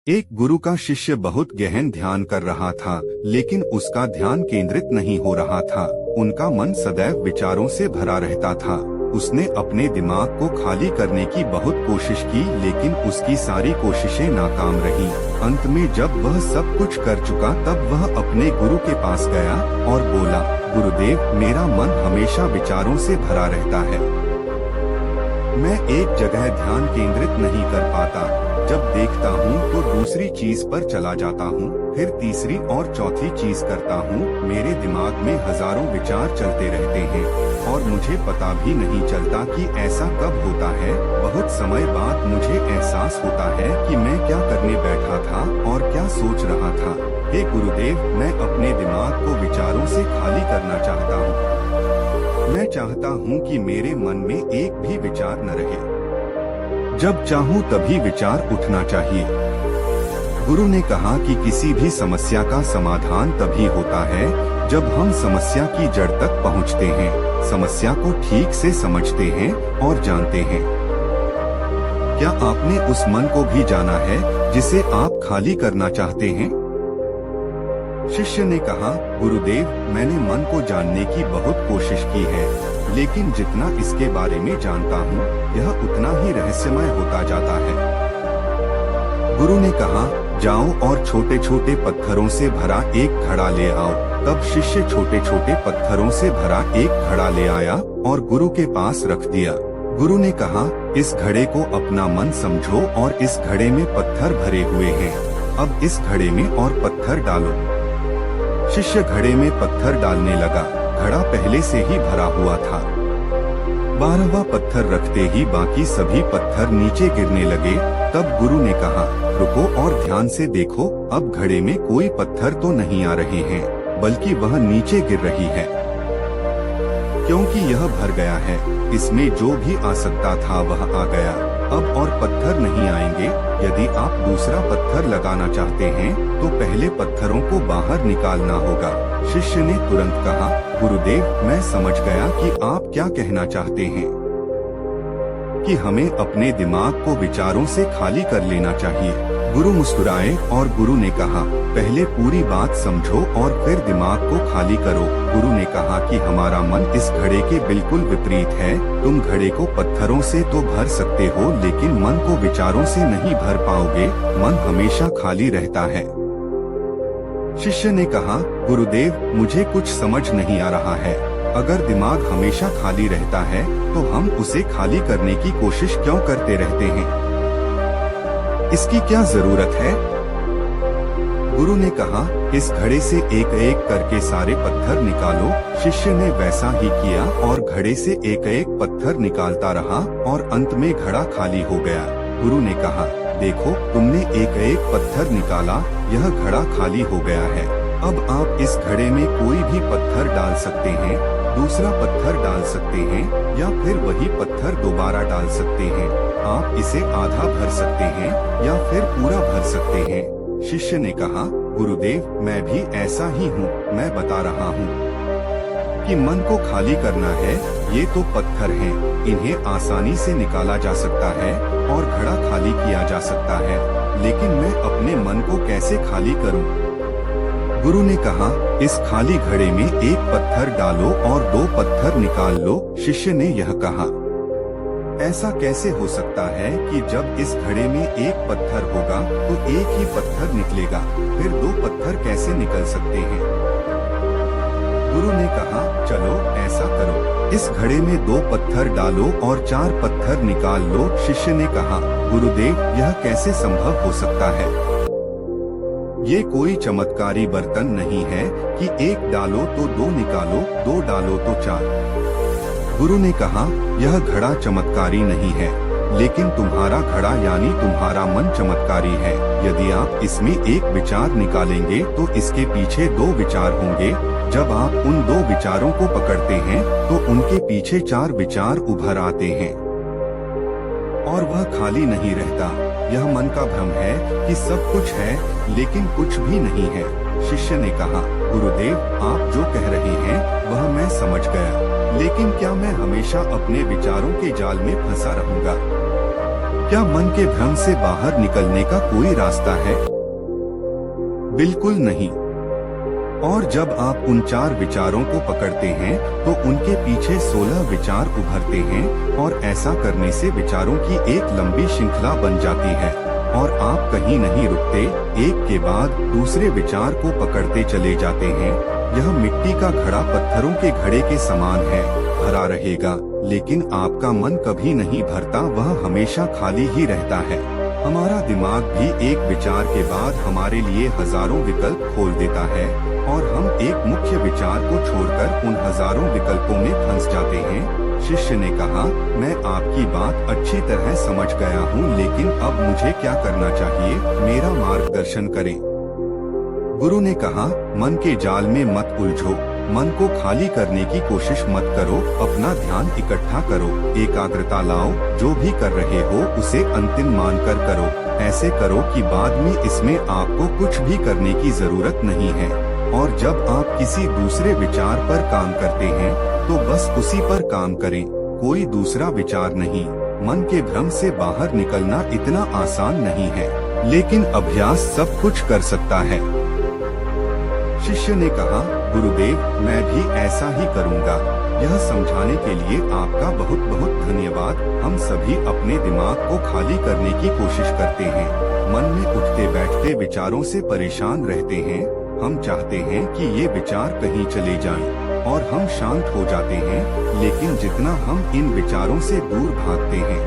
एक गुरु का शिष्य बहुत गहन ध्यान कर रहा था, लेकिन उसका ध्यान केंद्रित नहीं हो रहा था। उनका मन सदैव विचारों से भरा रहता था। उसने अपने दिमाग को खाली करने की बहुत कोशिश की, लेकिन उसकी सारी कोशिशें नाकाम रहीं। अंत में जब वह सब कुछ कर चुका, तब वह अपने गुरु के पास गया और बोला, गुरुदेव, मेरा मन हमेशा विचारों से भरा रहता है। मैं एक जगह ध्यान केंद्रित नहीं कर पाता। जब देखता हूँ तो दूसरी चीज पर चला जाता हूँ, फिर तीसरी और चौथी चीज करता हूँ। मेरे दिमाग में हजारों विचार चलते रहते हैं और मुझे पता भी नहीं चलता कि ऐसा कब होता है। बहुत समय बाद मुझे एहसास होता है कि मैं क्या करने बैठा था और क्या सोच रहा था। हे गुरुदेव, मैं अपने दिमाग को विचारों से खाली करना चाहता हूँ। मैं चाहता हूँ कि मेरे मन में एक भी विचार न रहे। जब चाहूँ तभी विचार उठना चाहिए। गुरु ने कहा कि किसी भी समस्या का समाधान तभी होता है जब हम समस्या की जड़ तक पहुँचते हैं, समस्या को ठीक से समझते हैं और जानते हैं। क्या आपने उस मन को भी जाना है जिसे आप खाली करना चाहते हैं? शिष्य ने कहा, गुरुदेव, मैंने मन को जानने की बहुत कोशिश की है, लेकिन जितना इसके बारे में जानता हूँ, यह उतना ही रहस्यमय होता जाता है। गुरु ने कहा, जाओ और छोटे छोटे पत्थरों से भरा एक घड़ा ले आओ। तब शिष्य छोटे छोटे पत्थरों से भरा एक घड़ा ले आया और गुरु के पास रख दिया। गुरु ने कहा, इस घड़े को अपना मन समझो और इस घड़े में पत्थर भरे हुए हैं। अब इस घड़े में और पत्थर डालो। शिष्य घड़े में पत्थर डालने लगा। घड़ा पहले से ही भरा हुआ था। 12वां पत्थर रखते ही बाकी सभी पत्थर नीचे गिरने लगे। तब गुरु ने कहा, रुको और ध्यान से देखो। अब घड़े में कोई पत्थर तो नहीं आ रहे हैं, बल्कि वह नीचे गिर रही है, क्योंकि यह भर गया है। इसमें जो भी आ सकता था वह आ गया। अब और पत्थर नहीं आएंगे। यदि आप दूसरा पत्थर लगाना चाहते हैं तो पहले पत्थरों को बाहर निकालना होगा। शिष्य ने तुरंत कहा, गुरुदेव, मैं समझ गया कि आप क्या कहना चाहते हैं, कि हमें अपने दिमाग को विचारों से खाली कर लेना चाहिए। गुरु मुस्कुराए और गुरु ने कहा, पहले पूरी बात समझो और फिर दिमाग को खाली करो। गुरु ने कहा कि हमारा मन इस घड़े के बिल्कुल विपरीत है। तुम घड़े को पत्थरों से तो भर सकते हो, लेकिन मन को विचारों से नहीं भर पाओगे। मन हमेशा खाली रहता है। शिष्य ने कहा, गुरुदेव, मुझे कुछ समझ नहीं आ रहा है। अगर दिमाग हमेशा खाली रहता है तो हम उसे खाली करने की कोशिश क्यों करते रहते हैं? इसकी क्या जरूरत है? गुरु ने कहा, इस घड़े से एक एक करके सारे पत्थर निकालो। शिष्य ने वैसा ही किया और घड़े से एक एक पत्थर निकालता रहा और अंत में घड़ा खाली हो गया। गुरु ने कहा, देखो, तुमने एक एक पत्थर निकाला, यह घड़ा खाली हो गया है। अब आप इस घड़े में कोई भी पत्थर डाल सकते हैं, दूसरा पत्थर डाल सकते हैं, या फिर वही पत्थर दोबारा डाल सकते हैं। आप इसे आधा भर सकते हैं या फिर पूरा भर सकते हैं। शिष्य ने कहा, गुरुदेव, मैं भी ऐसा ही हूँ। मैं बता रहा हूँ कि मन को खाली करना है। ये तो पत्थर हैं, इन्हें आसानी से निकाला जा सकता है और घड़ा खाली किया जा सकता है, लेकिन मैं अपने मन को कैसे खाली करूँ? गुरु ने कहा, इस खाली घड़े में एक पत्थर डालो और 2 पत्थर निकाल लो। शिष्य ने यह कहा, ऐसा कैसे हो सकता है कि जब इस घड़े में एक पत्थर होगा तो एक ही पत्थर निकलेगा, फिर 2 पत्थर कैसे निकल सकते हैं? गुरु ने कहा, चलो ऐसा करो, इस घड़े में 2 पत्थर डालो और 4 पत्थर निकाल लो। शिष्य ने कहा, गुरुदेव, यह कैसे संभव हो सकता है? ये कोई चमत्कारी बर्तन नहीं है कि 1 डालो तो 2 निकालो, 2 डालो तो 4। गुरु ने कहा, यह घड़ा चमत्कारी नहीं है, लेकिन तुम्हारा घड़ा यानी तुम्हारा मन चमत्कारी है। यदि आप इसमें एक विचार निकालेंगे तो इसके पीछे 2 विचार होंगे। जब आप उन 2 विचारों को पकड़ते हैं तो उनके पीछे 4 विचार उभर आते हैं और वह खाली नहीं रहता। यह मन का भ्रम है कि सब कुछ है, लेकिन कुछ भी नहीं है। शिष्य ने कहा, गुरुदेव, आप जो कह रहे हैं वह मैं समझ गया, लेकिन क्या मैं हमेशा अपने विचारों के जाल में फंसा रहूंगा? क्या मन के भ्रम से बाहर निकलने का कोई रास्ता है? बिल्कुल नहीं। और जब आप उन 4 विचारों को पकड़ते हैं तो उनके पीछे 16 विचार उभरते हैं और ऐसा करने से विचारों की एक लंबी श्रृंखला बन जाती है और आप कहीं नहीं रुकते, एक के बाद दूसरे विचार को पकड़ते चले जाते हैं। यह मिट्टी का घड़ा पत्थरों के घड़े के समान है, भरा रहेगा लेकिन आपका मन कभी नहीं भरता, वह हमेशा खाली ही रहता है। हमारा दिमाग भी एक विचार के बाद हमारे लिए हजारों विकल्प खोल देता है और हम एक मुख्य विचार को छोड़कर उन हजारों विकल्पों में फंस जाते हैं। शिष्य ने कहा, मैं आपकी बात अच्छी तरह समझ गया हूँ, लेकिन अब मुझे क्या करना चाहिए? मेरा मार्गदर्शन करें। गुरु ने कहा, मन के जाल में मत उलझो, मन को खाली करने की कोशिश मत करो, अपना ध्यान इकट्ठा करो, एकाग्रता लाओ, जो भी कर रहे हो उसे अंतिम मानकर करो। ऐसे करो कि बाद में इसमें आपको कुछ भी करने की जरूरत नहीं है। और जब आप किसी दूसरे विचार पर काम करते हैं तो बस उसी पर काम करें, कोई दूसरा विचार नहीं। मन के भ्रम से बाहर निकलना इतना आसान नहीं है, लेकिन अभ्यास सब कुछ कर सकता है। शिष्य ने कहा, गुरुदेव, मैं भी ऐसा ही करूँगा। यह समझाने के लिए आपका बहुत बहुत धन्यवाद। हम सभी अपने दिमाग को खाली करने की कोशिश करते हैं, मन में उठते बैठते विचारों से परेशान रहते हैं। हम चाहते हैं कि ये विचार कहीं चले जाएं और हम शांत हो जाते हैं, लेकिन जितना हम इन विचारों से दूर भागते हैं,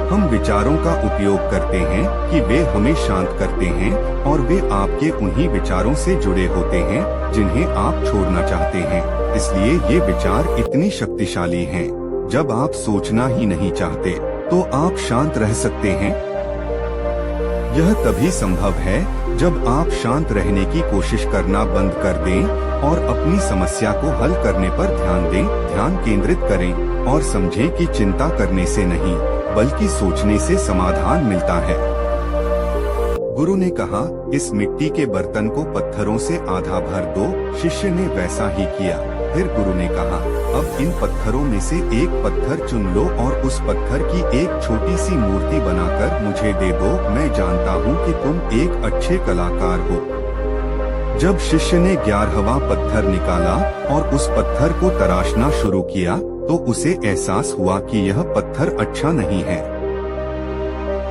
हम विचारों का उपयोग करते हैं कि वे हमें शांत करते हैं और वे आपके उन्हीं विचारों से जुड़े होते हैं जिन्हें आप छोड़ना चाहते हैं। इसलिए ये विचार इतनी शक्तिशाली हैं। जब आप सोचना ही नहीं चाहते तो आप शांत रह सकते हैं। यह तभी संभव है जब आप शांत रहने की कोशिश करना बंद कर दें और अपनी समस्या को हल करने पर ध्यान दें, ध्यान केंद्रित करें और समझें कि चिंता करने से नहीं बल्कि सोचने से समाधान मिलता है। गुरु ने कहा, इस मिट्टी के बर्तन को पत्थरों से आधा भर दो। शिष्य ने वैसा ही किया। फिर गुरु ने कहा, अब इन पत्थरों में से एक पत्थर चुन लो और उस पत्थर की एक छोटी सी मूर्ति बनाकर मुझे दे दो। मैं जानता हूँ कि तुम एक अच्छे कलाकार हो। जब शिष्य ने 11वां पत्थर निकाला और उस पत्थर को तराशना शुरू किया तो उसे एहसास हुआ कि यह पत्थर अच्छा नहीं है।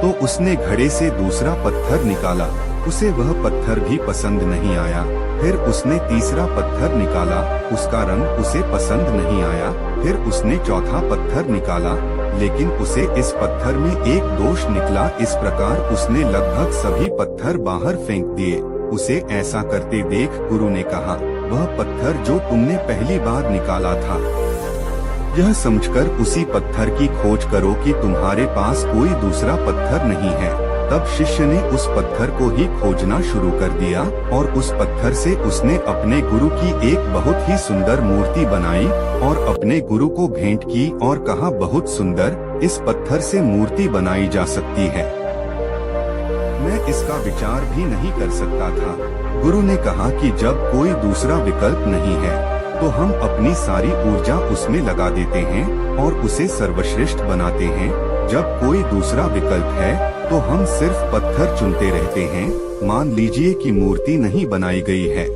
तो उसने घड़े से दूसरा पत्थर निकाला, उसे वह पत्थर भी पसंद नहीं आया। फिर उसने तीसरा पत्थर निकाला, उसका रंग उसे पसंद नहीं आया। फिर उसने चौथा पत्थर निकाला, लेकिन उसे इस पत्थर में एक दोष निकला। इस प्रकार उसने लगभग सभी पत्थर बाहर फेंक दिए। उसे ऐसा करते देख गुरु ने कहा, वह पत्थर जो तुमने पहली बार निकाला था, यह समझकर उसी पत्थर की खोज करो कि तुम्हारे पास कोई दूसरा पत्थर नहीं है। तब शिष्य ने उस पत्थर को ही खोजना शुरू कर दिया और उस पत्थर से उसने अपने गुरु की एक बहुत ही सुंदर मूर्ति बनाई और अपने गुरु को भेंट की और कहा, बहुत सुंदर, इस पत्थर से मूर्ति बनाई जा सकती है। मैं इसका विचार भी नहीं कर सकता था। गुरु ने कहा कि जब कोई दूसरा विकल्प नहीं है तो हम अपनी सारी ऊर्जा उसमें लगा देते हैं और उसे सर्वश्रेष्ठ बनाते हैं। जब कोई दूसरा विकल्प है तो हम सिर्फ पत्थर चुनते रहते हैं। मान लीजिए कि मूर्ति नहीं बनाई गई है,